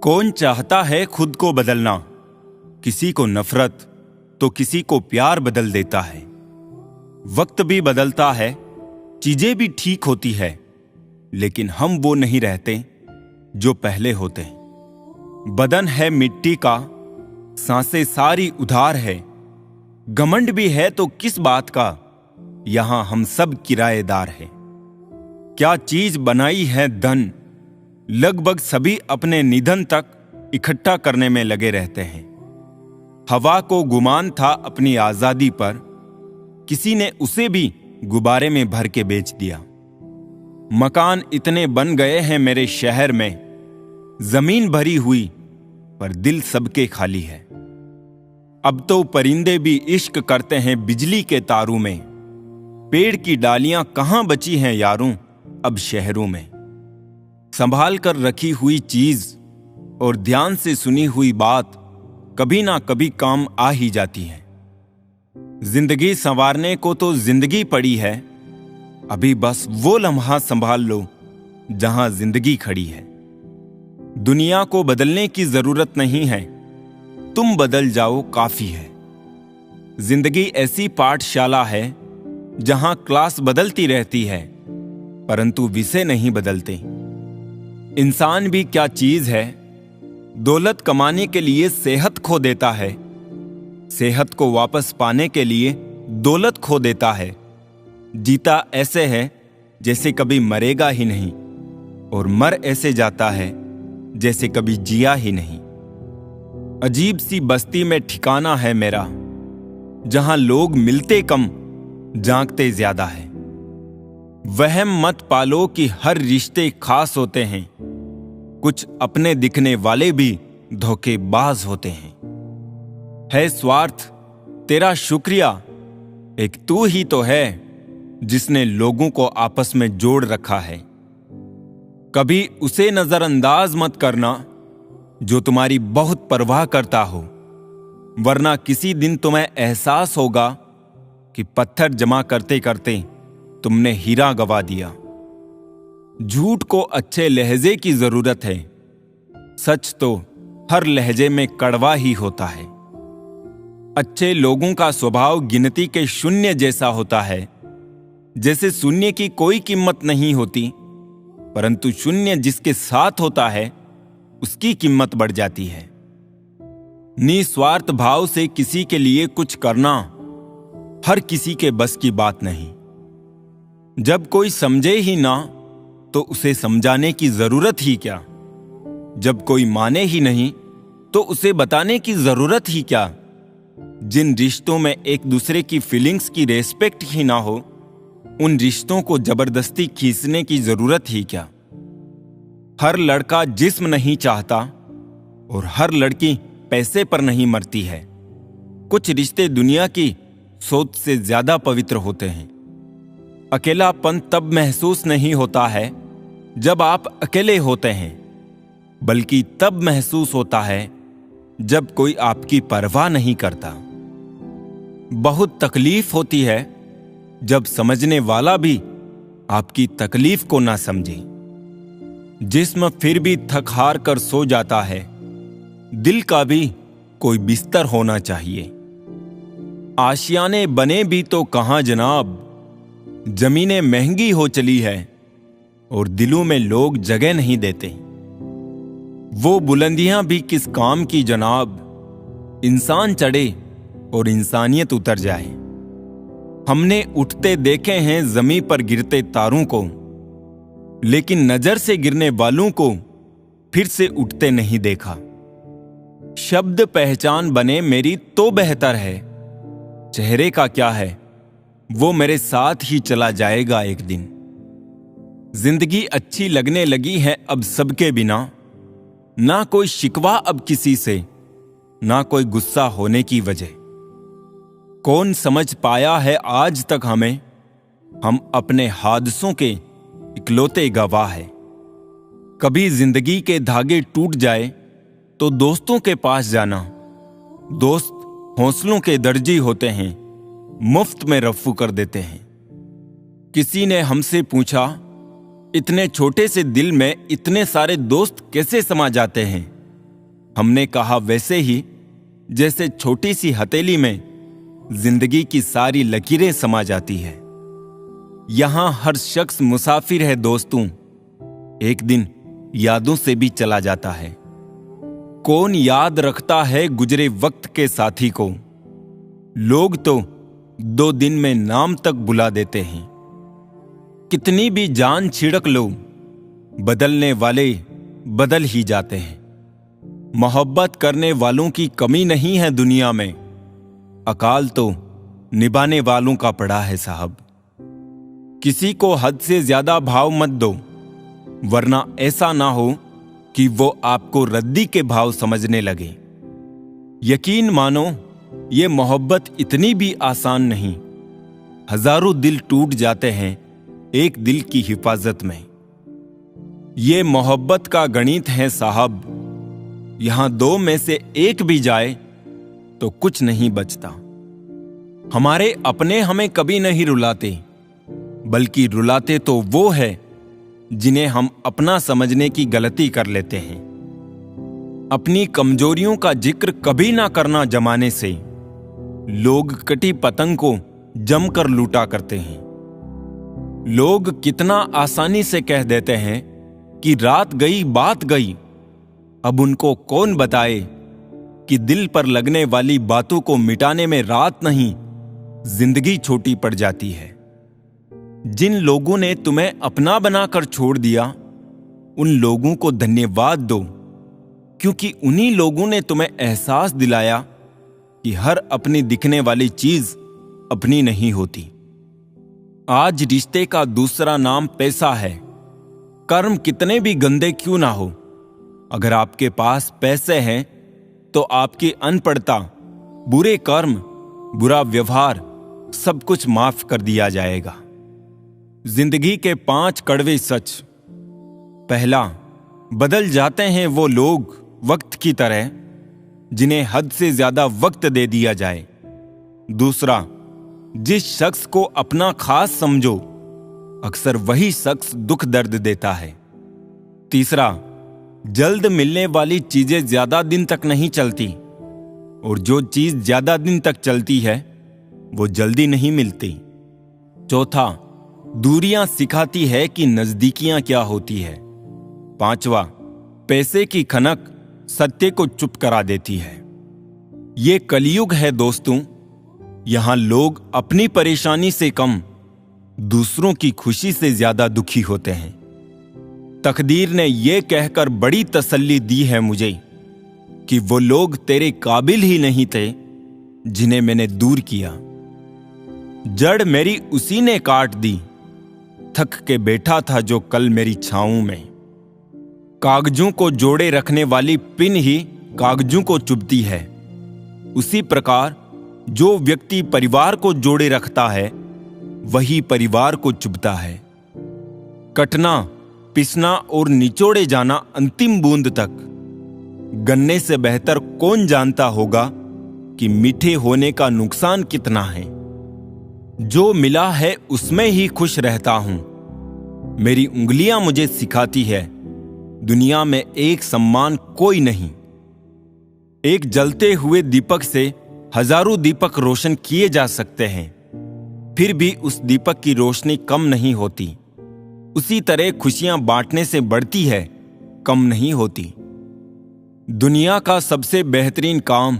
कौन चाहता है खुद को बदलना? किसी को नफरत तो किसी को प्यार बदल देता है। वक्त भी बदलता है, चीजें भी ठीक होती है, लेकिन हम वो नहीं रहते जो पहले होते। बदन है मिट्टी का, सांसें सारी उधार है। घमंड भी है तो किस बात का, यहां हम सब किराएदार हैं। क्या चीज बनाई है धन, लगभग सभी अपने निधन तक इकट्ठा करने में लगे रहते हैं। हवा को गुमान था अपनी आजादी पर, किसी ने उसे भी गुब्बारे में भर के बेच दिया। मकान इतने बन गए हैं मेरे शहर में, जमीन भरी हुई पर दिल सबके खाली है। अब तो परिंदे भी इश्क करते हैं बिजली के तारों में। पेड़ की डालियां कहां बची हैं यारों अब शहरों में। संभाल कर रखी हुई चीज और ध्यान से सुनी हुई बात कभी ना कभी काम आ ही जाती है। जिंदगी संवारने को तो जिंदगी पड़ी है, अभी बस वो लम्हा संभाल लो जहां जिंदगी खड़ी है। दुनिया को बदलने की जरूरत नहीं है, तुम बदल जाओ काफी है। जिंदगी ऐसी पाठशाला है जहां क्लास बदलती रहती है, परंतु विषय नहीं बदलते। इंसान भी क्या चीज है, दौलत कमाने के लिए सेहत खो देता है, सेहत को वापस पाने के लिए दौलत खो देता है। जीता ऐसे है जैसे कभी मरेगा ही नहीं, और मर ऐसे जाता है जैसे कभी जिया ही नहीं। अजीब सी बस्ती में ठिकाना है मेरा, जहां लोग मिलते कम जागते ज्यादा है। वहम मत पालो कि हर रिश्ते खास होते हैं, कुछ अपने दिखने वाले भी धोखेबाज होते हैं। है स्वार्थ तेरा शुक्रिया, एक तू ही तो है जिसने लोगों को आपस में जोड़ रखा है। कभी उसे नजरअंदाज मत करना जो तुम्हारी बहुत परवाह करता हो, वरना किसी दिन तुम्हें एहसास होगा कि पत्थर जमा करते करते तुमने हीरा गवा दिया। झूठ को अच्छे लहजे की जरूरत है, सच तो हर लहजे में कड़वा ही होता है। अच्छे लोगों का स्वभाव गिनती के शून्य जैसा होता है, जैसे शून्य की कोई कीमत नहीं होती, परंतु शून्य जिसके साथ होता है उसकी कीमत बढ़ जाती है। निस्वार्थ भाव से किसी के लिए कुछ करना हर किसी के बस की बात नहीं। जब कोई समझे ही ना तो उसे समझाने की जरूरत ही क्या। जब कोई माने ही नहीं तो उसे बताने की जरूरत ही क्या। जिन रिश्तों में एक दूसरे की फीलिंग्स की रेस्पेक्ट ही ना हो, उन रिश्तों को जबरदस्ती खींचने की जरूरत ही क्या। हर लड़का जिस्म नहीं चाहता और हर लड़की पैसे पर नहीं मरती है। कुछ रिश्ते दुनिया की सोच से ज्यादा पवित्र होते हैं। अकेलापन तब महसूस नहीं होता है जब आप अकेले होते हैं, बल्कि तब महसूस होता है जब कोई आपकी परवाह नहीं करता। बहुत तकलीफ होती है जब समझने वाला भी आपकी तकलीफ को ना समझे। जिस्म फिर भी थक हार कर सो जाता है, दिल का भी कोई बिस्तर होना चाहिए। आशियाने बने भी तो कहां जनाब, जमीनें महंगी हो चली है और दिलों में लोग जगह नहीं देते। वो बुलंदियां भी किस काम की जनाब, इंसान चढ़े और इंसानियत उतर जाए। हमने उठते देखे हैं जमीन पर गिरते तारों को, लेकिन नजर से गिरने वालों को फिर से उठते नहीं देखा। शब्द पहचान बने मेरी तो बेहतर है, चेहरे का क्या है वो मेरे साथ ही चला जाएगा एक दिन। जिंदगी अच्छी लगने लगी है अब सबके बिना, ना कोई शिकवा अब किसी से, ना कोई गुस्सा होने की वजह। कौन समझ पाया है आज तक हमें, हम अपने हादसों के इकलौते गवाह है। कभी जिंदगी के धागे टूट जाए तो दोस्तों के पास जाना। दोस्त हौसलों के दर्जी होते हैं, मुफ्त में रफ्फू कर देते हैं। किसी ने हमसे पूछा, इतने छोटे से दिल में इतने सारे दोस्त कैसे समा जाते हैं? हमने कहा वैसे ही जैसे छोटी सी हथेली में जिंदगी की सारी लकीरें समा जाती है। यहां हर शख्स मुसाफिर है दोस्तों, एक दिन यादों से भी चला जाता है। कौन याद रखता है गुजरे वक्त के साथी को? लोग तो 2 दिन में नाम तक बुला देते हैं। कितनी भी जान छिड़क लो, बदलने वाले बदल ही जाते हैं। मोहब्बत करने वालों की कमी नहीं है दुनिया में, अकाल तो निभाने वालों का पड़ा है साहब। किसी को हद से ज्यादा भाव मत दो, वरना ऐसा ना हो कि वो आपको रद्दी के भाव समझने लगे। यकीन मानो ये मोहब्बत इतनी भी आसान नहीं। हजारों दिल टूट जाते हैं एक दिल की हिफाजत में। ये मोहब्बत का गणित है साहब, यहां 2 में से 1 भी जाए तो कुछ नहीं बचता। हमारे अपने हमें कभी नहीं रुलाते, बल्कि रुलाते तो वो है जिन्हें हम अपना समझने की गलती कर लेते हैं। अपनी कमजोरियों का जिक्र कभी ना करना जमाने से। लोग कटी पतंग को जमकर लूटा करते हैं। लोग कितना आसानी से कह देते हैं कि रात गई बात गई। अब उनको कौन बताए कि दिल पर लगने वाली बातों को मिटाने में रात नहीं, जिंदगी छोटी पड़ जाती है। जिन लोगों ने तुम्हें अपना बनाकर छोड़ दिया, उन लोगों को धन्यवाद दो, क्योंकि उन्हीं लोगों ने तुम्हें एहसास दिलाया कि हर अपनी दिखने वाली चीज अपनी नहीं होती। आज रिश्ते का दूसरा नाम पैसा है। कर्म कितने भी गंदे क्यों ना हो, अगर आपके पास पैसे हैं तो आपकी अनपढ़ता, बुरे कर्म, बुरा व्यवहार सब कुछ माफ कर दिया जाएगा। जिंदगी के 5 कड़वे सच। पहला, बदल जाते हैं वो लोग वक्त की तरह जिन्हें हद से ज्यादा वक्त दे दिया जाए। दूसरा, जिस शख्स को अपना खास समझो, अक्सर वही शख्स दुख दर्द देता है। तीसरा, जल्द मिलने वाली चीजें ज्यादा दिन तक नहीं चलती, और जो चीज ज्यादा दिन तक चलती है वो जल्दी नहीं मिलती। चौथा, दूरियां सिखाती है कि नजदीकियां क्या होती है। पांचवा, पैसे की खनक सत्य को चुप करा देती है। ये कलयुग है दोस्तों, यहां लोग अपनी परेशानी से कम दूसरों की खुशी से ज्यादा दुखी होते हैं। तकदीर ने यह कहकर बड़ी तसल्ली दी है मुझे कि वो लोग तेरे काबिल ही नहीं थे जिन्हें मैंने दूर किया। जड़ मेरी उसी ने काट दी, थक के बैठा था जो कल मेरी छाऊं में। कागजों को जोड़े रखने वाली पिन ही कागजों को चुभती है। उसी प्रकार जो व्यक्ति परिवार को जोड़े रखता है वही परिवार को चुभता है। कटना, पिसना और निचोड़े जाना अंतिम बूंद तक। गन्ने से बेहतर कौन जानता होगा कि मीठे होने का नुकसान कितना है। जो मिला है उसमें ही खुश रहता हूं। मेरी उंगलियां मुझे सिखाती है दुनिया में एक सम्मान कोई नहीं। एक जलते हुए दीपक से हजारों दीपक रोशन किए जा सकते हैं, फिर भी उस दीपक की रोशनी कम नहीं होती। उसी तरह खुशियां बांटने से बढ़ती है, कम नहीं होती। दुनिया का सबसे बेहतरीन काम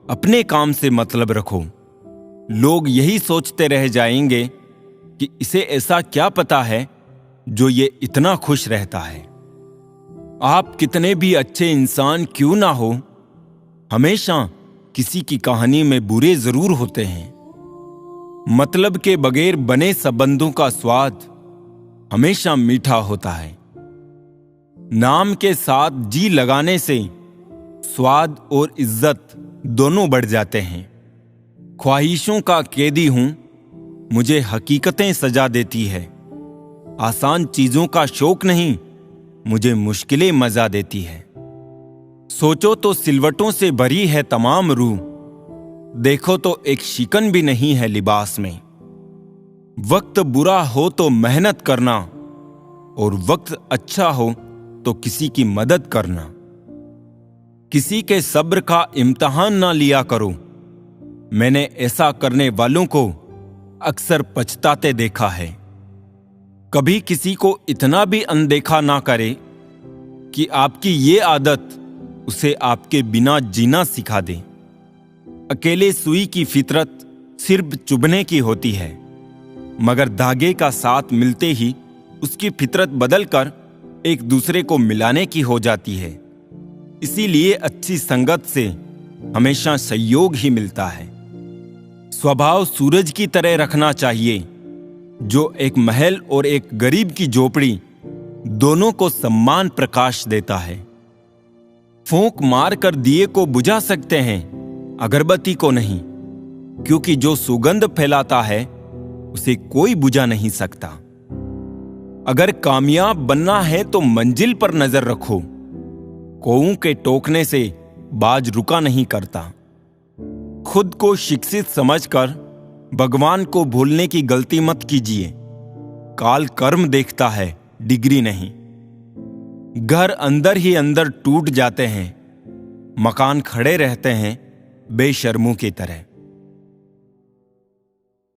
अपने काम से मतलब रखो। लोग यही सोचते रह जाएंगे कि इसे ऐसा क्या पता है जो ये इतना खुश रहता है। आप कितने भी अच्छे इंसान क्यों ना हो, हमेशा किसी की कहानी में बुरे जरूर होते हैं। मतलब के बगैर बने संबंधों का स्वाद हमेशा मीठा होता है। नाम के साथ जी लगाने से स्वाद और इज्जत दोनों बढ़ जाते हैं। ख्वाहिशों का कैदी हूं, मुझे हकीकतें सजा देती है। आसान चीजों का शौक नहीं, मुझे मुश्किलें मजा देती है। सोचो तो सिलवटों से भरी है तमाम रूह, देखो तो एक शिकन भी नहीं है लिबास में। वक्त बुरा हो तो मेहनत करना, और वक्त अच्छा हो तो किसी की मदद करना। किसी के सब्र का इम्तिहान ना लिया करो। मैंने ऐसा करने वालों को अक्सर पछताते देखा है। कभी किसी को इतना भी अनदेखा ना करे कि आपकी ये आदत उसे आपके बिना जीना सिखा दे। अकेले सुई की फितरत सिर्फ चुभने की होती है, मगर धागे का साथ मिलते ही उसकी फितरत बदलकर एक दूसरे को मिलाने की हो जाती है। इसीलिए अच्छी संगत से हमेशा सहयोग ही मिलता है। स्वभाव सूरज की तरह रखना चाहिए, जो एक महल और एक गरीब की झोपड़ी दोनों को समान प्रकाश देता है। फूंक मारकर दिए को बुझा सकते हैं, अगरबत्ती को नहीं, क्योंकि जो सुगंध फैलाता है उसे कोई बुझा नहीं सकता। अगर कामयाब बनना है तो मंजिल पर नजर रखो। कौओं के टोकने से बाज रुका नहीं करता। खुद को शिक्षित समझकर भगवान को भूलने की गलती मत कीजिए। काल कर्म देखता है, डिग्री नहीं। घर अंदर ही अंदर टूट जाते हैं, मकान खड़े रहते हैं बेशर्मों की तरह।